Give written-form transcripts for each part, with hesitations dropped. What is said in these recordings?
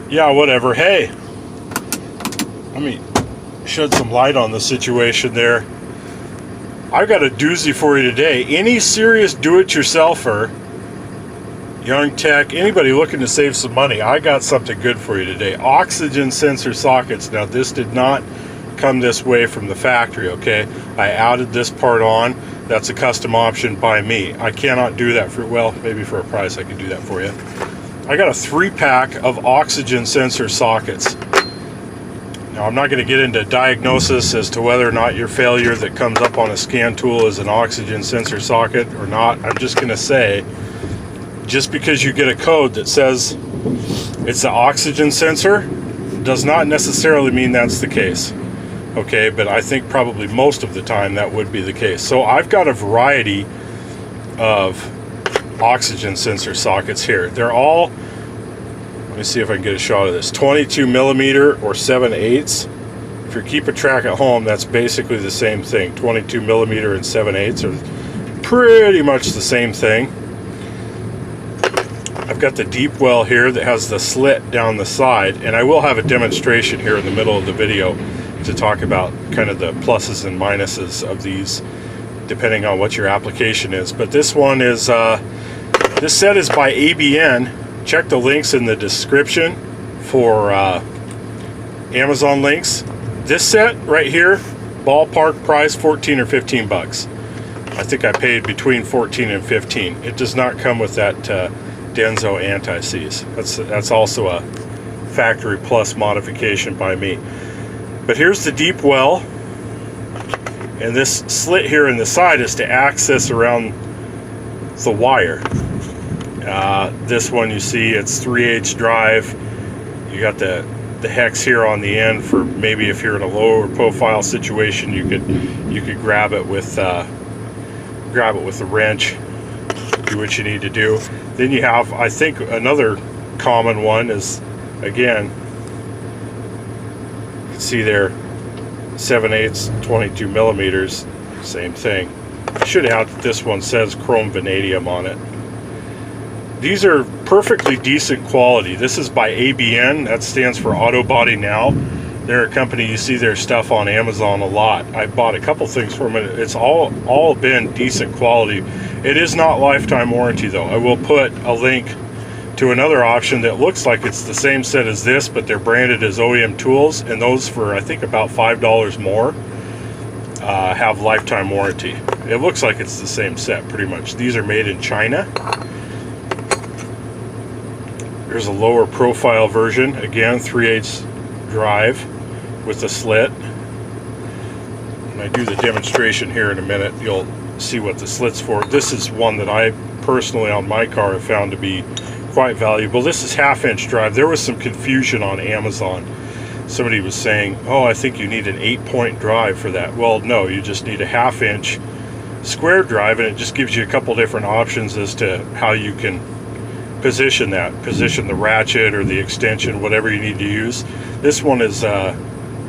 yeah, whatever. Hey, let me shed some light on the situation there. I've got a doozy for you today. Any serious do-it-yourselfer, young tech, anybody looking to save some money, I got something good for you today. Oxygen sensor sockets. Now, this did not come this way from the factory, okay? I added this part on. That's a custom option by me. I cannot do that for, well, maybe for a price I can do that for you. I got a 3-pack of oxygen sensor sockets. Now, I'm not going to get into diagnosis as to whether or not your failure that comes up on a scan tool is an oxygen sensor socket or not. I'm just going to say, just because you get a code that says it's an oxygen sensor does not necessarily mean that's the case. Okay, but I think probably most of the time that would be the case. So I've got a variety of oxygen sensor sockets here. They're all, let me see if I can get a shot of this, 22 millimeter or 7/8. If you're keeping track at home, that's basically the same thing. 22 millimeter and 7/8 are pretty much the same thing. I've got the deep well here that has the slit down the side, and I will have a demonstration here in the middle of the video to talk about kind of the pluses and minuses of these depending on what your application is. But this one is, this set is by ABN. Check the links in the description for Amazon links. This set right here, ballpark price 14 or 15 bucks. I think I paid between 14 and 15. It does not come with that Denso anti-seize. That's also a factory plus modification by me. But here's the deep well, and this slit here in the side is to access around the wire. This one, you see, it's 3/8 drive. You got the hex here on the end for maybe if you're in a lower profile situation, you could grab it with a wrench. Do what you need to do. Then you have, I think, another common one is, again, you can see there, 7/8, 22 millimeters, same thing. I should have, this one says chrome vanadium on it. These are perfectly decent quality. This is by ABN, that stands for Auto Body Now. They're a company, you see their stuff on Amazon a lot. I bought a couple things from it. It's all been decent quality. It is not lifetime warranty though. I will put a link to another option that looks like it's the same set as this, but they're branded as OEMTOOLS, and those for I think about $5 more have lifetime warranty. It looks like it's the same set pretty much. These are made in China. There's a lower profile version, again 3/8 drive with a slit. When I do the demonstration here in a minute, you'll see what the slit's for. This is one that I personally on my car have found to be quite valuable. This is 1/2-inch drive. There was some confusion on Amazon. Somebody was saying, oh, I think you need an 8-point drive for that. Well, no, you just need a 1/2-inch square drive, and it just gives you a couple different options as to how you can position that. Position the ratchet or the extension, whatever you need to use. This one is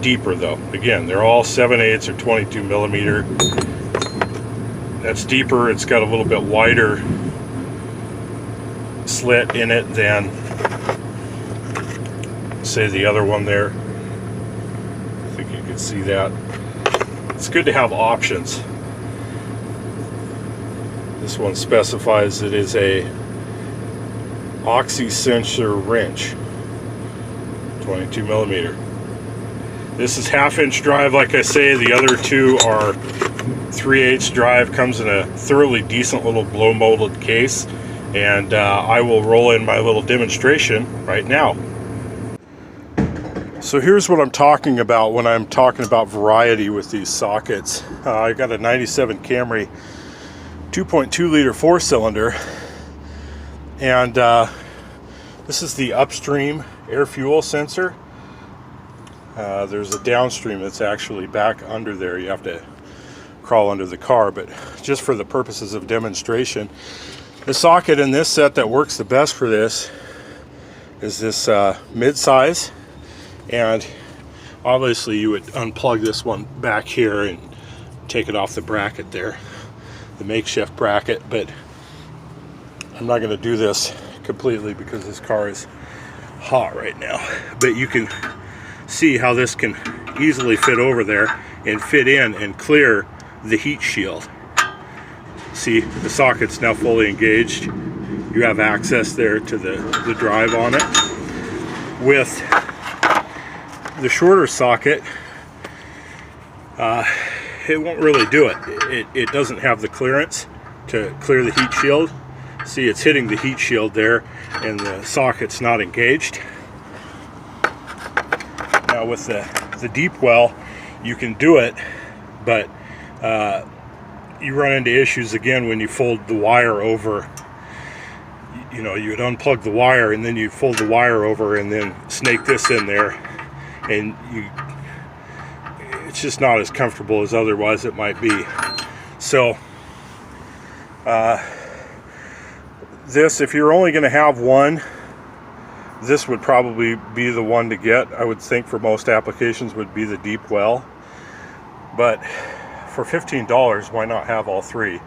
deeper though. Again, they're all 7/8 or 22 millimeter. That's deeper. It's got a little bit wider slit in it than, say, the other one there. I think you can see that. It's good to have options. This one specifies it is a oxy sensor wrench, 22 millimeter. This is 1/2-inch drive, like I say. The other two are 3/8 drive. Comes in a thoroughly decent little blow molded case, and I will roll in my little demonstration right now. So here's what I'm talking about when I'm talking about variety with these sockets. I got a 97 Camry 2.2 liter 4-cylinder, and this is the upstream air fuel sensor. There's a downstream that's actually back under there. You have to crawl under the car, but just for the purposes of demonstration, the socket in this set that works the best for this is this mid-size, and obviously you would unplug this one back here and take it off the bracket there, the makeshift bracket, but I'm not going to do this completely because this car is hot right now, but you can see how this can easily fit over there and fit in and clear the heat shield. See, the socket's now fully engaged. You have access there to the drive on it. With the shorter socket, it won't really do it. It doesn't have the clearance to clear the heat shield. See, it's hitting the heat shield there and the socket's not engaged. Now with the deep well, you can do it, but you run into issues again when you fold the wire over. You know, you'd unplug the wire and then you'd fold the wire over and then snake this in there, and it's just not as comfortable as otherwise it might be. So this, if you're only going to have one, this would probably be the one to get. I would think for most applications would be the deep well, but for $15, why not have all three?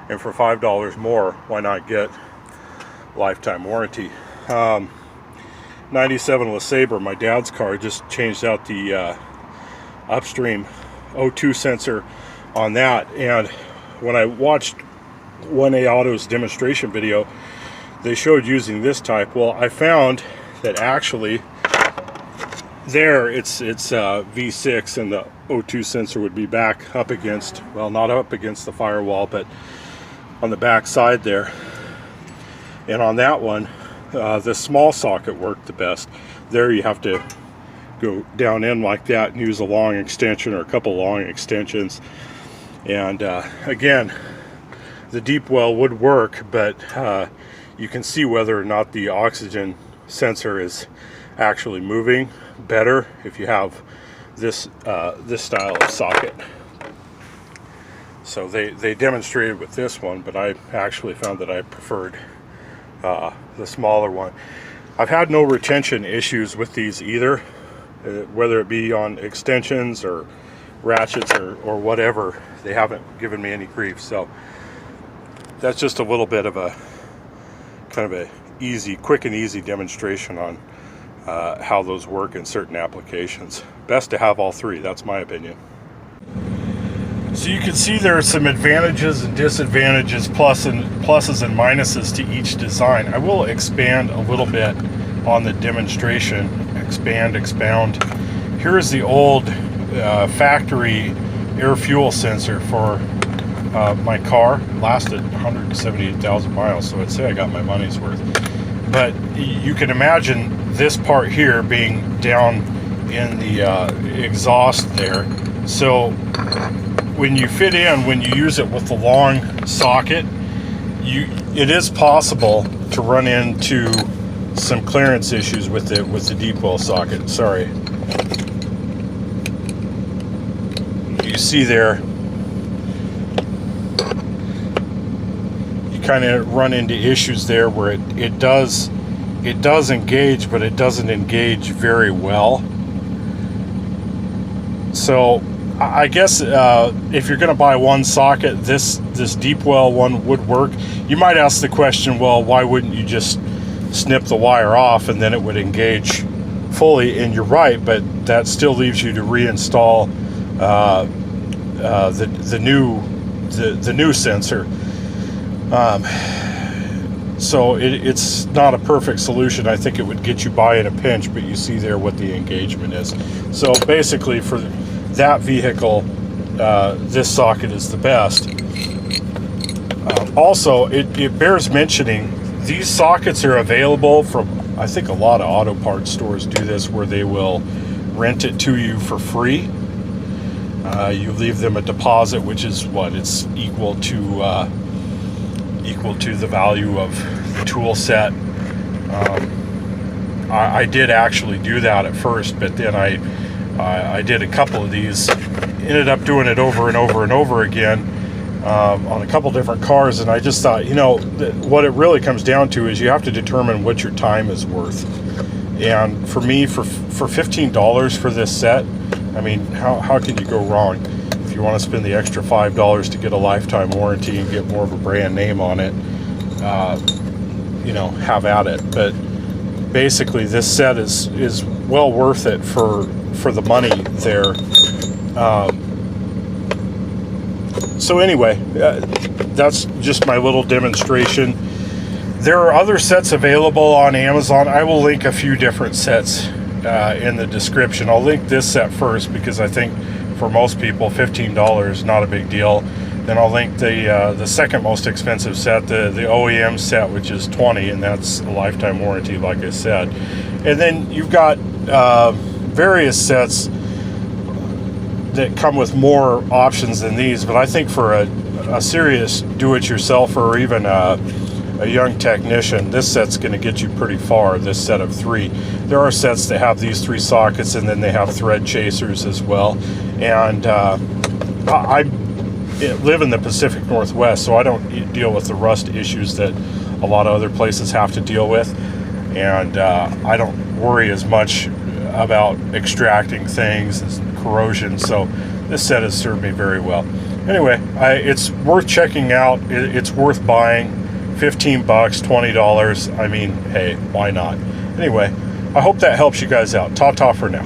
And for $5 more, why not get lifetime warranty? 97 LeSabre, my dad's car, just changed out the upstream O2 sensor on that, and when I watched 1A Auto's demonstration video, they showed using this type. Well, I found that actually there it's V6, and the O2 sensor would be back up against, well, not up against the firewall, but on the back side there. And on that one, the small socket worked the best. There you have to go down in like that and use a long extension or a couple long extensions. And again, the deep well would work, but you can see whether or not the oxygen sensor is actually moving better if you have this this style of socket. So they demonstrated with this one, but I actually found that I preferred the smaller one. I've had no retention issues with these either, whether it be on extensions or ratchets or whatever. They haven't given me any grief. So that's just a little bit of a kind of a quick and easy demonstration on how those work in certain applications. Best to have all three, that's my opinion. So you can see there are some advantages and disadvantages, pluses and minuses to each design. I will expand a little bit on the demonstration. Expound. Here is the old factory air fuel sensor for my car. Lasted 178,000 miles, so I'd say I got my money's worth. But you can imagine this part here being down in the exhaust there. So when you use it with the long socket, it is possible to run into some clearance issues with the deep well socket. Sorry. You see there, you kind of run into issues there where it does engage, but it doesn't engage very well. So I guess if you're going to buy one socket, this deep well one would work. You might ask the question, well, why wouldn't you just snip the wire off and then it would engage fully? And you're right, but that still leaves you to reinstall the new sensor. So it's not a perfect solution. I think it would get you by in a pinch, but you see there what the engagement is. So basically for that vehicle, this socket is the best. Also, it bears mentioning, these sockets are available from, I think a lot of auto parts stores do this, where they will rent it to you for free. You leave them a deposit, which is what, it's equal to the value of the tool set. I did actually do that at first, but then I did a couple of these, ended up doing it over and over and over again on a couple different cars, and I just thought, you know, what it really comes down to is you have to determine what your time is worth. And for me, for $15 for this set, I mean, how can you go wrong? If you want to spend the extra $5 to get a lifetime warranty and get more of a brand name on it, you know, have at it. But basically this set is well worth it for the money there. So anyway, that's just my little demonstration. There are other sets available on Amazon. I will link a few different sets in the description. I'll link this set first because I think for most people $15 not a big deal. Then I'll link the second most expensive set, the OEM set, which is $20, and that's a lifetime warranty, like I said. And then you've got various sets that come with more options than these, but I think for a serious do-it-yourself or even a young technician, this set's going to get you pretty far, this set of 3. There are sets that have these 3 sockets, and then they have thread chasers as well. And I live in the Pacific Northwest, so I don't deal with the rust issues that a lot of other places have to deal with. And I don't worry as much about extracting things and corrosion, so this set has served me very well. Anyway, it's worth checking out. It's worth buying. $15, $20. I mean, hey, why not? Anyway, I hope that helps you guys out. Ta-ta for now.